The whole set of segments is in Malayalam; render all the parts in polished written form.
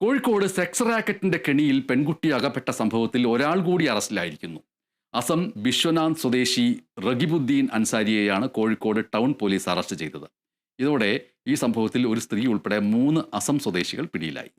കോഴിക്കോട് സെക്സ് റാക്കറ്റിന്റെ കെണിയിൽ പെൺകുട്ടി അകപ്പെട്ട സംഭവത്തിൽ ഒരാൾ കൂടി അറസ്റ്റിലായിരിക്കുന്നു. അസം ബിശ്വനാഥ് സ്വദേശി റഗിബുദ്ദീൻ അൻസാരിയെയാണ് കോഴിക്കോട് ടൗൺ പോലീസ് അറസ്റ്റ് ചെയ്തത്. ഇതോടെ ഈ സംഭവത്തിൽ ഒരു സ്ത്രീ ഉൾപ്പെടെ 3 അസം സ്വദേശികൾ പിടിയിലായി.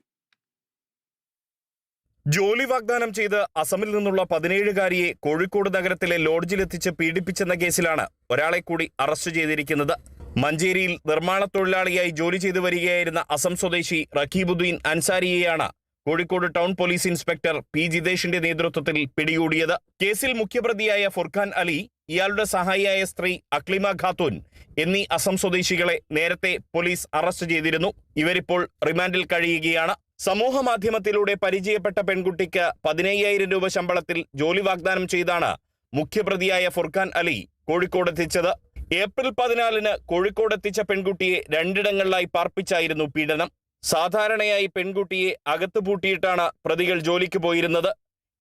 ജോലി വാഗ്ദാനം ചെയ്ത് അസമിൽ നിന്നുള്ള 17-കാരിയെ കോഴിക്കോട് നഗരത്തിലെ ലോഡ്ജിലെത്തിച്ച് പീഡിപ്പിച്ചെന്ന കേസിലാണ് ഒരാളെ കൂടി അറസ്റ്റ് ചെയ്തിരിക്കുന്നത്. മഞ്ചേരിയിൽ നിർമ്മാണ തൊഴിലാളിയായി ജോലി ചെയ്തു വരികയായിരുന്ന അസം സ്വദേശി റഖീബുദ്ദീൻ അൻസാരിയെയാണ് Kozhikode town police inspector P ജിതേഷിന്റെ നേതൃത്വത്തിൽ പിടികൂടിയത്. കേസിൽ മുഖ്യപ്രതിയായ ഫുർഖാൻ അലി, ഇയാളുടെ സഹായിയായ സ്ത്രീ അക്ലിമ ഖാത്തൂൻ എന്നീ അസം സ്വദേശികളെ നേരത്തെ പോലീസ് അറസ്റ്റ് ചെയ്തിരുന്നു. ഇവരിപ്പോൾ റിമാൻഡിൽ കഴിയുകയാണ്. സമൂഹ മാധ്യമത്തിലൂടെ പരിചയപ്പെട്ട പെൺകുട്ടിക്ക് 15,000 രൂപ ശമ്പളത്തിൽ ജോലി വാഗ്ദാനം ചെയ്താണ് മുഖ്യപ്രതിയായ ഫുർഖാൻ അലി കോഴിക്കോട് എത്തിച്ചത്. ഏപ്രിൽ 14-ന് കോഴിക്കോട് എത്തിച്ച പെൺകുട്ടിയെ 2 ഇടങ്ങളിലായി പാർപ്പിച്ചായിരുന്നു പീഡനം. സാധാരണയായി പെൺകുട്ടിയെ അകത്ത് പൂട്ടിയിട്ടാണ് പ്രതികൾ ജോലിക്ക് പോയിരുന്നത്.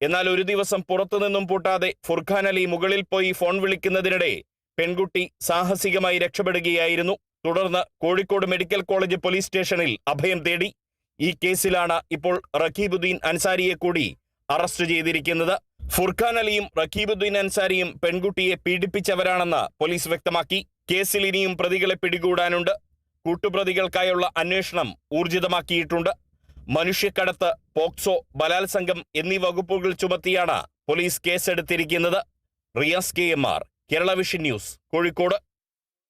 എന്നാൽ ഒരു ദിവസം പുറത്തുനിന്നും പൂട്ടാതെ ഫുർഖാൻ അലി മുകളിൽ പോയി ഫോൺ വിളിക്കുന്നതിനിടെ പെൺകുട്ടി സാഹസികമായി രക്ഷപ്പെടുകയായിരുന്നു. തുടർന്ന് കോഴിക്കോട് മെഡിക്കൽ കോളേജ് പോലീസ് സ്റ്റേഷനിൽ അഭയം തേടി. ഈ കേസിലാണ് ഇപ്പോൾ റഖീബുദ്ദീൻ അൻസാരിയെ കൂടി അറസ്റ്റ് ചെയ്തിരിക്കുന്നത്. ഫുർഖാൻ അലിയും റഖീബുദ്ദീൻ അൻസാരിയും പെൺകുട്ടിയെ പീഡിപ്പിച്ചവരാണെന്ന് പോലീസ് വ്യക്തമാക്കി. കേസിൽ ഇനിയും പ്രതികളെ പിടികൂടാനുണ്ട്. കൂട്ടുപ്രതികൾക്കായുള്ള അന്വേഷണം ഊർജിതമാക്കിയിട്ടുണ്ട്. മനുഷ്യക്കടത്ത്, പോക്സോ, ബലാത്സംഗം എന്നീ വകുപ്പുകൾ ചുമത്തിയാണ് പോലീസ് കേസെടുത്തിരിക്കുന്നത്. Riyas KMR, Kerala vision news, Kozhikode.